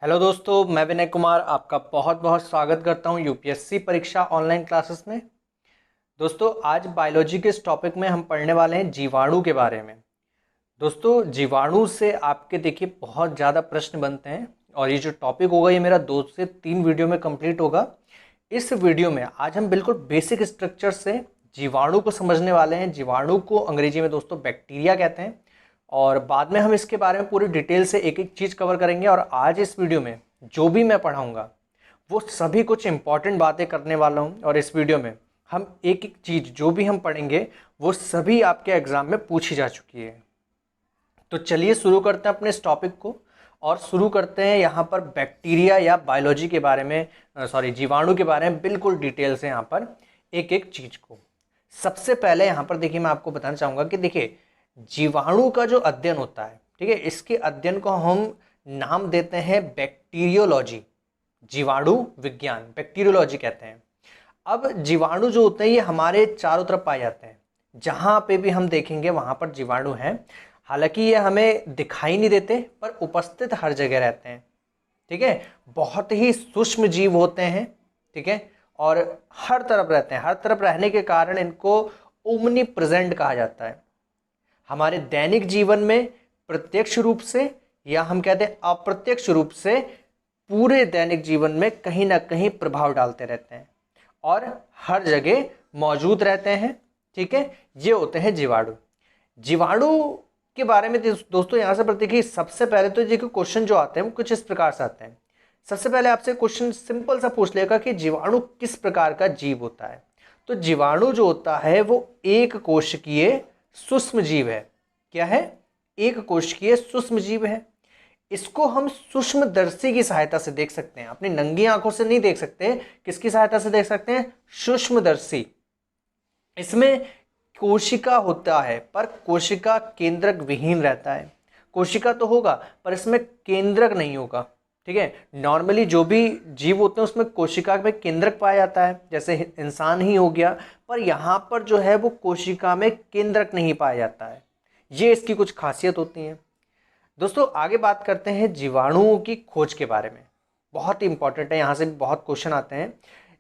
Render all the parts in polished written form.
Hello दोस्तों, मैं विनय कुमार आपका बहुत बहुत स्वागत करता हूं यूपीएससी परीक्षा ऑनलाइन क्लासेस में। दोस्तों, आज बायोलॉजी के इस टॉपिक में हम पढ़ने वाले हैं जीवाणु के बारे में। दोस्तों, जीवाणु से आपके देखिए बहुत ज़्यादा प्रश्न बनते हैं और ये जो टॉपिक होगा ये मेरा 2 से 3 वीडियो में कंप्लीट होगा। इस वीडियो में आज हम बिल्कुल बेसिक स्ट्रक्चर से जीवाणु को समझने वाले हैं। जीवाणु को अंग्रेजी में दोस्तों बैक्टीरिया कहते हैं और बाद में हम इसके बारे में पूरी डिटेल से एक एक चीज़ कवर करेंगे। और आज इस वीडियो में जो भी मैं पढ़ाऊँगा वो सभी कुछ इंपॉर्टेंट बातें करने वाला हूँ और इस वीडियो में हम एक एक चीज़ जो भी हम पढ़ेंगे वो सभी आपके एग्ज़ाम में पूछी जा चुकी है। तो चलिए शुरू करते हैं अपने इस टॉपिक को और शुरू करते हैं यहाँ पर बैक्टीरिया या बायोलॉजी के बारे में, जीवाणु के बारे में बिल्कुल डिटेल से यहाँ पर एक एक चीज़ को। सबसे पहले यहाँ पर देखिए मैं आपको बताना चाहूँगा कि देखिए जीवाणु का जो अध्ययन होता है, ठीक है, इसके अध्ययन को हम नाम देते हैं बैक्टीरियोलॉजी। जीवाणु विज्ञान बैक्टीरियोलॉजी कहते हैं। अब जीवाणु जो होते हैं ये हमारे चारों तरफ पाए जाते हैं, जहाँ पे भी हम देखेंगे वहाँ पर जीवाणु हैं। हालांकि ये हमें दिखाई नहीं देते पर उपस्थित हर जगह रहते हैं, ठीक है। बहुत ही सूक्ष्म जीव होते हैं, ठीक है, और हर तरफ रहते हैं। हर तरफ रहने के कारण इनको ओमनी प्रेजेंट कहा जाता है। हमारे दैनिक जीवन में प्रत्यक्ष रूप से या हम कहते हैं अप्रत्यक्ष रूप से पूरे दैनिक जीवन में कहीं ना कहीं प्रभाव डालते रहते हैं और हर जगह मौजूद रहते हैं, ठीक है। ये होते हैं जीवाणु। जीवाणु के बारे में दोस्तों यहाँ से देखिए, सबसे पहले तो देखिए क्वेश्चन जो आते हैं वो कुछ इस प्रकार से आते हैं। सबसे पहले आपसे क्वेश्चन सिंपल सा पूछ लेगा कि जीवाणु किस प्रकार का जीव होता है। तो जीवाणु जो होता है वो एक कोशिकीय सूक्ष्म जीव है। क्या है? एक कोशिकीय सूक्ष्म जीव है। इसको हम सूक्ष्मदर्शी की सहायता से देख सकते हैं, अपनी नंगी आंखों से नहीं देख सकते। किसकी सहायता से देख सकते हैं? सूक्ष्मदर्शी। इसमें कोशिका होता है पर कोशिका केंद्रक विहीन रहता है। कोशिका तो होगा पर इसमें केंद्रक नहीं होगा, ठीक है। नॉर्मली जो भी जीव होते हैं उसमें कोशिका में केंद्रक पाया जाता है, जैसे इंसान ही हो गया, पर यहाँ पर जो है वो कोशिका में केंद्रक नहीं पाया जाता है। ये इसकी कुछ खासियत होती हैं। दोस्तों आगे बात करते हैं जीवाणुओं की खोज के बारे में। बहुत ही इंपॉर्टेंट है, यहाँ से भी बहुत क्वेश्चन आते हैं।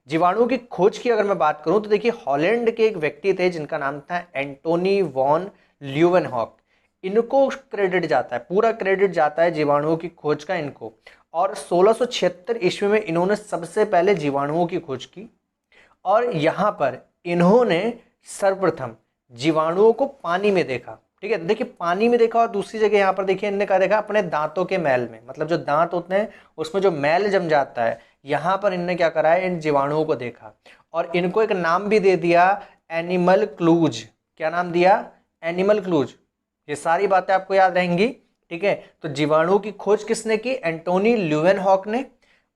जीवाणुओं की खोज की अगर मैं बात करूं तो देखिए हॉलैंड के एक व्यक्ति थे जिनका नाम था एंटोनी वॉन ल्यूवेनहॉक। इनको क्रेडिट जाता है, पूरा क्रेडिट जाता है जीवाणुओं की खोज का इनको। और 1676 ईस्वी में इन्होंने सबसे पहले जीवाणुओं की खोज की और यहाँ पर इन्होंने सर्वप्रथम जीवाणुओं को पानी में देखा, ठीक है। देखिए पानी में देखा और दूसरी जगह यहाँ पर देखिए इन्होंने क्या देखा? अपने दांतों के मैल में, मतलब जो दांत होते हैं उसमें जो मैल जम जाता है, यहाँ पर इनने क्या करा है? इन जीवाणुओं को देखा और इनको एक नाम भी दे दिया, एनिमल क्लूज। क्या नाम दिया? Animal clues. ये सारी बातें आपको याद रहेंगी, ठीक है। तो जीवाणुओं की खोज किसने की? एंटोनी ल्यूवेनहॉक ने।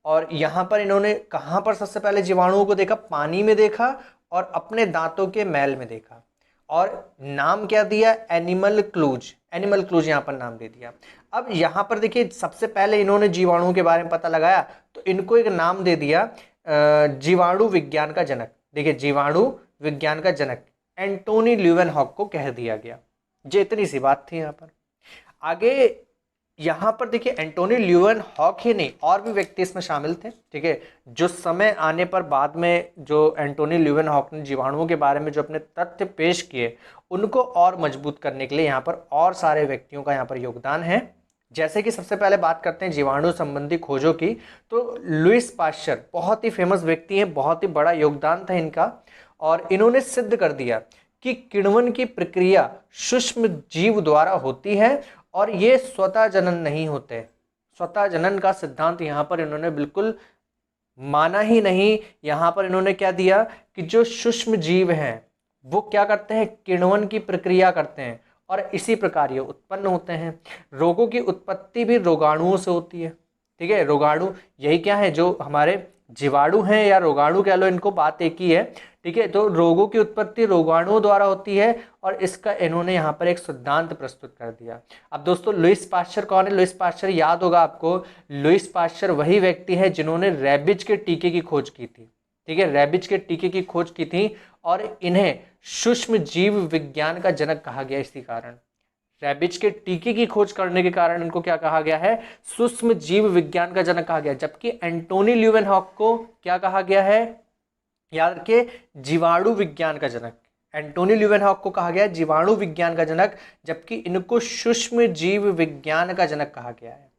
और यहाँ पर इन्होंने कहाँ पर सबसे पहले जीवाणुओं को देखा? पानी में देखा और अपने दांतों के मैल में देखा और नाम क्या दिया? Animal clues. एनिमल क्लूज यहाँ पर नाम दे दिया। अब यहाँ पर देखिए सबसे पहले इन्होंने जीवाणुओं के बारे में पता लगाया तो इनको एक नाम दे दिया जीवाणु विज्ञान का जनक। देखिए जीवाणु विज्ञान का जनक एंटोनी ल्यूवेनहॉक को कह दिया गया। ये इतनी सी बात थी। यहाँ पर आगे यहाँ पर देखिए एंटोनी ल्यूवेनहॉक ही नहीं और भी व्यक्ति इसमें शामिल थे, ठीक है। जो समय आने पर बाद में जो एंटोनी ल्यूवेनहॉक ने जीवाणुओं के बारे में जो अपने तथ्य पेश किए उनको और मजबूत करने के लिए यहाँ पर और सारे व्यक्तियों का यहाँ पर योगदान है। जैसे कि सबसे पहले बात करते हैं जीवाणु संबंधी खोजों की, तो लुईस पाश्चर बहुत ही फेमस व्यक्ति हैं, बहुत ही बड़ा योगदान था इनका। और इन्होंने सिद्ध कर दिया कि किण्वन की प्रक्रिया सूक्ष्म जीव द्वारा होती है और ये स्वतः जनन नहीं होते। स्वतः जनन का सिद्धांत यहाँ पर इन्होंने बिल्कुल माना ही नहीं। यहाँ पर इन्होंने क्या दिया कि जो सूक्ष्म जीव हैं वो क्या करते हैं? किण्वन की प्रक्रिया करते हैं और इसी प्रकार ये उत्पन्न होते हैं। रोगों की उत्पत्ति भी रोगाणुओं से होती है, ठीक है। रोगाणु यही क्या है? जो हमारे जीवाणु हैं या रोगाणु कह लो, इनको बात एक ही है, ठीक है। तो रोगों की उत्पत्ति रोगाणुओं द्वारा होती है और इसका इन्होंने यहाँ पर एक सिद्धांत प्रस्तुत कर दिया। अब दोस्तों लुईस पाश्चर कौन है? लुईस पाश्चर याद होगा आपको। लुईस पाश्चर वही व्यक्ति है जिन्होंने रेबिज के टीके की खोज की थी, ठीक है। रेबिज के टीके की खोज की थी और इन्हें सूक्ष्म जीव विज्ञान का जनक कहा गया इसी कारण। रैबिज के टीके की खोज करने के कारण इनको क्या कहा गया है, सूक्ष्म जीव विज्ञान का जनक कहा गया। जबकि एंटोनी ल्यूवेनहॉक को क्या कहा गया है, याद रखिए, जीवाणु विज्ञान का जनक। एंटोनी ल्यूवेनहॉक को कहा गया है जीवाणु विज्ञान का जनक, जबकि इनको सूक्ष्म जीव विज्ञान का जनक कहा गया है।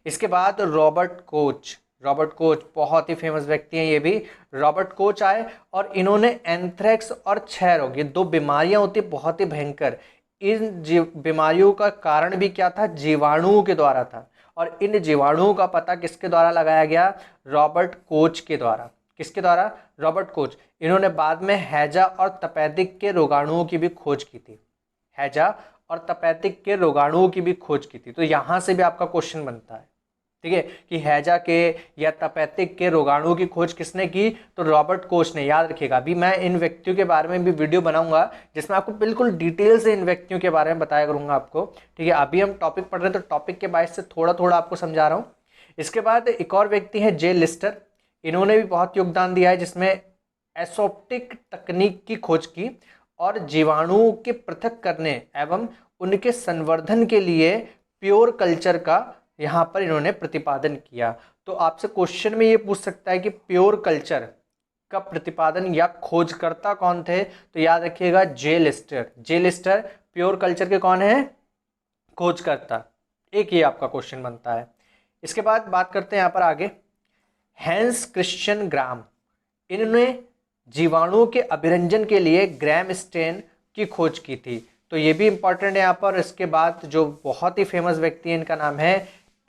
इसके बाद रॉबर्ट कोच, रॉबर्ट कोच बहुत ही फेमस व्यक्ति हैं ये भी। रॉबर्ट कोच आए और इन्होंने एंथ्रेक्स और क्षय रोग, ये दो बीमारियां होती बहुत ही भयंकर, इन बीमारियों का कारण भी क्या था, जीवाणुओं के द्वारा था। और इन जीवाणुओं का पता किसके द्वारा लगाया गया, रॉबर्ट कोच के द्वारा। किसके द्वारा, रॉबर्ट कोच। इन्होंने बाद में हैजा और तपेदिक के रोगाणुओं की भी खोज की थी, हैजा और तपेदिक के रोगाणुओं की भी खोज की थी। तो यहाँ से भी आपका क्वेश्चन बनता है, ठीक है, कि हैजा के या तपेदिक के रोगाणुओं की खोज किसने की, तो रॉबर्ट कोच ने। याद रखिएगा, अभी मैं इन व्यक्तियों के बारे में भी वीडियो बनाऊंगा जिसमें आपको बिल्कुल डिटेल से इन व्यक्तियों के बारे में बताया करूंगा आपको, ठीक है। अभी हम टॉपिक पढ़ रहे हैं तो टॉपिक के बायस से थोड़ा थोड़ा आपको समझा रहा हूँ। इसके बाद एक और व्यक्ति है जे लिस्टर, इन्होंने भी बहुत योगदान दिया है, जिसमें एसोप्टिक तकनीक की खोज की और जीवाणुओं के पृथक करने एवं उनके संवर्धन के लिए प्योर कल्चर का यहाँ पर इन्होंने प्रतिपादन किया। तो आपसे क्वेश्चन में ये पूछ सकता है कि प्योर कल्चर का प्रतिपादन या खोजकर्ता कौन थे, तो याद रखिएगा जे लिस्टर। जे लिस्टर प्योर कल्चर के कौन है, खोजकर्ता। एक ये आपका क्वेश्चन बनता है। इसके बाद बात करते हैं यहाँ पर आगे, हैंस क्रिश्चियन ग्राम, इन्होंने जीवाणुओं के अभिरंजन के लिए ग्राम स्टेन की खोज की थी। तो ये भी इंपॉर्टेंट है यहाँ पर। इसके बाद जो बहुत ही फेमस व्यक्ति है, इनका नाम है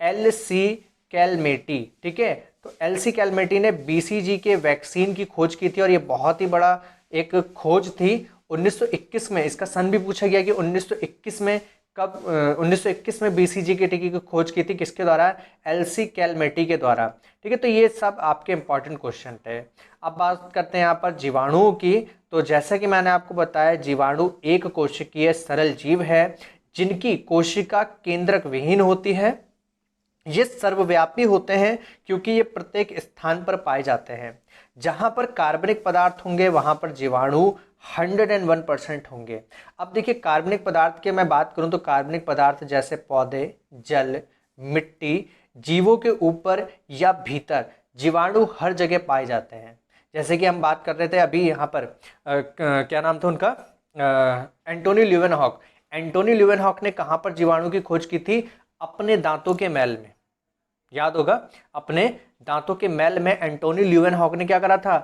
एल.सी. कैलमेटी, ठीक है। तो एल.सी. कैलमेटी ने BCG के वैक्सीन की खोज की थी और ये बहुत ही बड़ा एक खोज थी 1921 में। इसका सन भी पूछा गया कि 1921 में कब, 1921 में BCG के टीके की खोज की थी, किसके द्वारा, एल.सी. कैलमेटी के द्वारा, ठीक है। तो ये सब आपके इंपॉर्टेंट क्वेश्चन थे। अब बात करते हैं यहाँ पर जीवाणुओं की। तो जैसा कि मैंने आपको बताया, जीवाणु एक कोशिकीय सरल जीव है जिनकी कोशिका केंद्रक विहीन होती है। ये सर्वव्यापी होते हैं क्योंकि ये प्रत्येक स्थान पर पाए जाते हैं। जहां पर कार्बनिक पदार्थ होंगे वहां पर जीवाणु 101% होंगे। अब देखिए, कार्बनिक पदार्थ की मैं बात करूं तो कार्बनिक पदार्थ जैसे पौधे, जल, मिट्टी, जीवों के ऊपर या भीतर जीवाणु हर जगह पाए जाते हैं। जैसे कि हम बात कर रहे थे अभी यहाँ पर क्या नाम था उनका, एंटोनी ल्यूवेनहॉक। एंटोनी ल्यूवेनहॉक ने कहाँ पर जीवाणु की खोज की थी, अपने दांतों के मैल में। याद होगा, अपने दांतों के मैल में एंटोनी ल्यूवेनहॉक ने क्या करा था,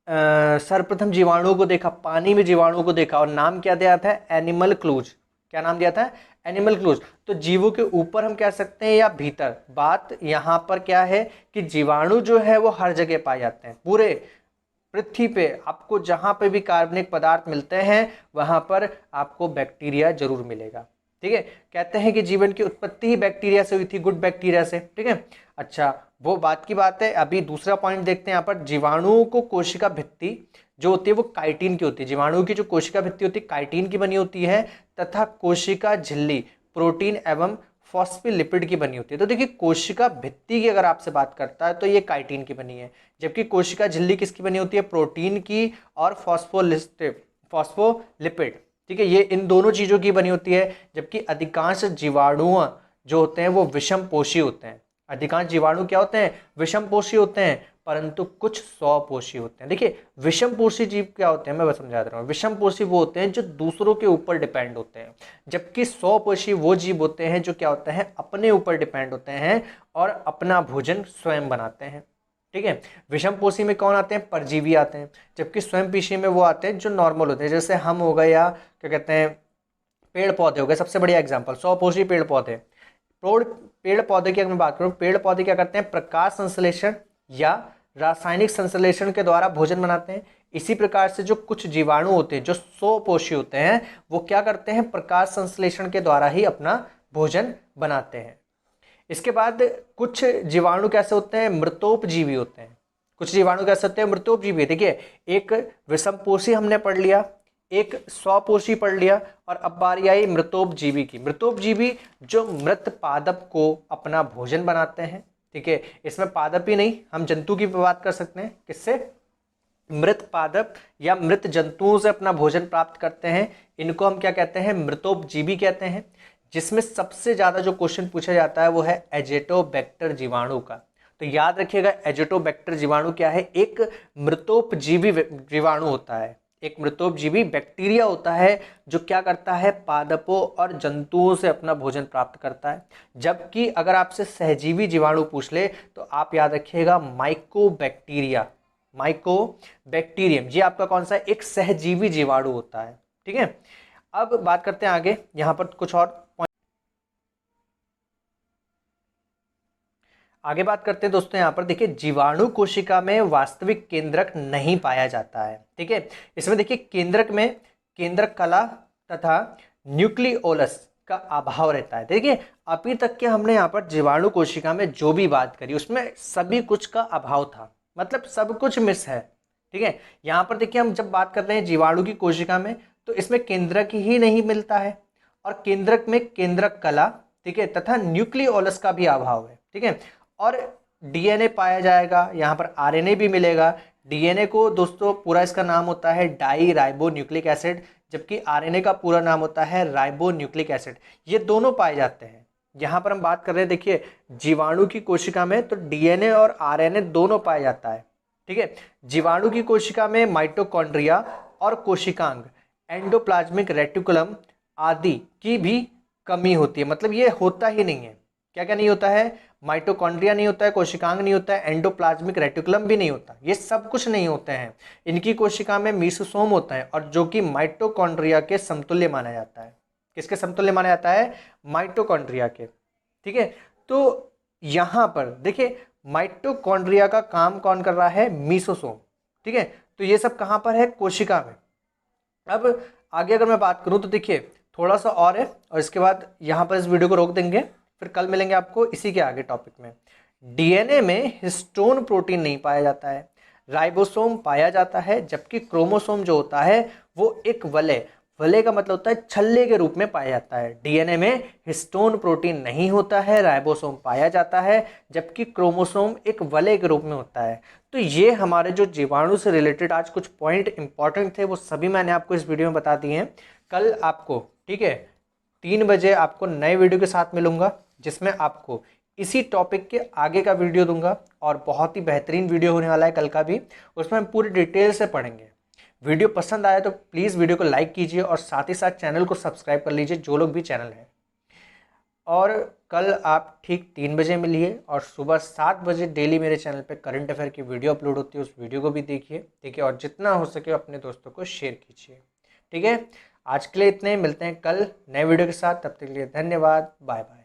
सर्वप्रथम जीवाणुओं को देखा, पानी में जीवाणुओं को देखा और नाम क्या दिया था, एनिमल क्लूज। क्या नाम दिया था, एनिमल क्लूज। तो जीवों के ऊपर हम कह सकते हैं या भीतर। बात यहाँ पर क्या है कि जीवाणु जो है वो हर जगह पाए जाते हैं। पूरे पृथ्वी पे आपको जहां पे भी कार्बनिक पदार्थ मिलते हैं वहां पर आपको बैक्टीरिया जरूर मिलेगा, ठीक है। कहते हैं कि जीवन की उत्पत्ति ही बैक्टीरिया से हुई थी, गुड बैक्टीरिया से, ठीक है। अच्छा, वो बात की बात है। अभी दूसरा पॉइंट देखते हैं यहाँ पर, जीवाणुओं को कोशिका भित्ति जो होती है वो काइटिन की होती है। जीवाणुओं की जो कोशिका भित्ति होती है काइटिन की बनी होती है, तथा कोशिका झिल्ली प्रोटीन एवं फॉस्फोलिपिड की बनी होती है। तो देखिए, कोशिका भित्ति की अगर आपसे बात करता है तो ये काइटिन की बनी है, जबकि कोशिका झिल्ली किसकी बनी होती है, प्रोटीन की और फॉस्फोलिपिड, ठीक है। ये इन दोनों चीज़ों की बनी होती है। जबकि अधिकांश जीवाणु जो होते हैं वो विषमपोषी होते हैं। अधिकांश जीवाणु क्या होते हैं, विषमपोषी होते हैं, परंतु कुछ स्वपोषी होते हैं। देखिए, विषमपोषी जीव क्या होते हैं, मैं बस समझा दे रहा हूँ। विषमपोषी वो होते हैं जो दूसरों के ऊपर डिपेंड होते हैं, जबकि स्वपोषी वो जीव होते हैं जो क्या होते हैं, अपने ऊपर डिपेंड होते हैं और अपना भोजन स्वयं बनाते हैं, ठीक है। विषमपोषी में कौन आते हैं, परजीवी आते हैं, जबकि स्वयंपोषी में वो आते हैं जो नॉर्मल होते हैं, जैसे हम हो गए या क्या कहते हैं पेड़ पौधे हो गए। सबसे बढ़िया एग्जाम्पल स्वपोषी पेड़ पौधे। पेड़ पौधे की अगर मैं बात करूँ, पेड़ पौधे क्या करते हैं, प्रकाश संश्लेषण या रासायनिक संश्लेषण के द्वारा भोजन बनाते हैं। इसी प्रकार से जो कुछ जीवाणु होते हैं जो स्वपोषी होते हैं वो क्या करते हैं, प्रकाश संश्लेषण के द्वारा ही अपना भोजन बनाते हैं। इसके बाद कुछ जीवाणु कैसे होते हैं, मृतोपजीवी होते हैं। कुछ जीवाणु कैसे होते हैं, मृतोपजीवी। देखिए, एक विषमपोषी हमने पढ़ लिया, एक स्वपोषी पढ़ लिया, और अब बारी आई मृतोपजीवी की। मृतोपजीवी जो मृत पादप को अपना भोजन बनाते हैं, ठीक है। इसमें पादप ही नहीं, हम जंतु की बात कर सकते हैं, किससे, मृत पादप या मृत जंतुओं से अपना भोजन प्राप्त करते हैं। इनको हम क्या कहते हैं, मृतोपजीवी कहते हैं। जिसमें सबसे ज़्यादा जो क्वेश्चन पूछा जाता है वो है एजेटोबैक्टर जीवाणु का। तो याद रखिएगा, एजेटोबैक्टर जीवाणु क्या है? एक मृतोपजीवी जीवाणु होता है, एक मृतोपजीवी बैक्टीरिया होता है जो क्या करता है? पादपों और जंतुओं से अपना भोजन प्राप्त करता है। जबकि अगर आपसे सहजीवी जीवाणु पूछ ले तो आप याद रखिएगा माइकोबैक्टीरिया, माइकोबैक्टीरियम, ये आपका कौन सा है? एक सहजीवी जीवाणु होता है। ठीक है, अब बात करते हैं आगे, यहां पर कुछ और आगे बात करते हैं दोस्तों। यहाँ पर देखिए, जीवाणु कोशिका में वास्तविक केंद्रक नहीं पाया जाता है। ठीक है, इसमें देखिए केंद्रक में केंद्रक कला तथा न्यूक्लियोलस का अभाव रहता है। देखिए अभी तक के हमने यहाँ पर जीवाणु कोशिका में जो भी बात करी उसमें सभी कुछ का अभाव था, मतलब सब कुछ मिस है। ठीक है, यहाँ पर देखिए हम जब बात कर रहे हैं जीवाणु की कोशिका में तो इसमें केंद्रक ही नहीं मिलता है, और केंद्रक में केंद्रक कला, ठीक है, तथा न्यूक्लियोलस का भी अभाव है। ठीक है, और डीएनए पाया जाएगा, यहाँ पर आरएनए भी मिलेगा। डीएनए को दोस्तों पूरा इसका नाम होता है डाई राइबो न्यूक्लिक एसिड, जबकि आरएनए का पूरा नाम होता है राइबो न्यूक्लिक एसिड। ये दोनों पाए जाते हैं। यहाँ पर हम बात कर रहे हैं, देखिए जीवाणु की कोशिका में तो डीएनए और आरएनए दोनों पाया जाता है। ठीक है, जीवाणु की कोशिका में माइटोकॉन्ड्रिया और कोशिकांग, एंडोप्लाज्मिक रेटिकुलम आदि की भी कमी होती है, मतलब ये होता ही नहीं है। क्या क्या नहीं होता है? माइटोकॉन्ड्रिया नहीं होता है, कोशिकांग नहीं होता है, एंडोप्लाज्मिक रेटिकुलम भी नहीं होता, ये सब कुछ नहीं होते हैं। इनकी कोशिका में मीसोसोम होता है, और जो कि माइटोकॉन्ड्रिया के समतुल्य माना जाता है। किसके समतुल्य माना जाता है? माइटोकॉन्ड्रिया के। ठीक है, तो यहाँ पर देखिए माइटोकॉन्ड्रिया का काम कौन कर रहा है? मीसोसोम। ठीक है, तो ये सब कहाँ पर है? कोशिका में। अब आगे अगर मैं बात करूँ तो देखिए थोड़ा सा और है, और इसके बाद यहाँ पर इस वीडियो को रोक देंगे, फिर कल मिलेंगे आपको इसी के आगे टॉपिक में। डीएनए में हिस्टोन प्रोटीन नहीं पाया जाता है, राइबोसोम पाया जाता है, जबकि क्रोमोसोम जो होता है वो एक वलय, वलय का मतलब होता है छल्ले के रूप में पाया जाता है। डीएनए में हिस्टोन प्रोटीन नहीं होता है, राइबोसोम पाया जाता है, जबकि क्रोमोसोम एक वलय के रूप में होता है। तो ये हमारे जो जीवाणु से रिलेटेड आज कुछ पॉइंट इंपॉर्टेंट थे वो सभी मैंने आपको इस वीडियो में बता दिए हैं। कल आपको, ठीक है, 3 बजे आपको नए वीडियो के साथ मिलूंगा, जिसमें आपको इसी टॉपिक के आगे का वीडियो दूंगा, और बहुत ही बेहतरीन वीडियो होने वाला है कल का भी, उसमें हम पूरी डिटेल से पढ़ेंगे। वीडियो पसंद आया तो प्लीज़ वीडियो को लाइक कीजिए, और साथ ही साथ चैनल को सब्सक्राइब कर लीजिए जो लोग भी चैनल है। और कल आप ठीक 3 बजे मिलिए, और सुबह 7 बजे डेली मेरे चैनल पे करंट अफेयर की वीडियो अपलोड होती है, उस वीडियो को भी देखिए, और जितना हो सके अपने दोस्तों को शेयर कीजिए। ठीक है, आज के लिए इतने, मिलते हैं कल नए वीडियो के साथ, तब तक के लिए धन्यवाद, बाय बाय।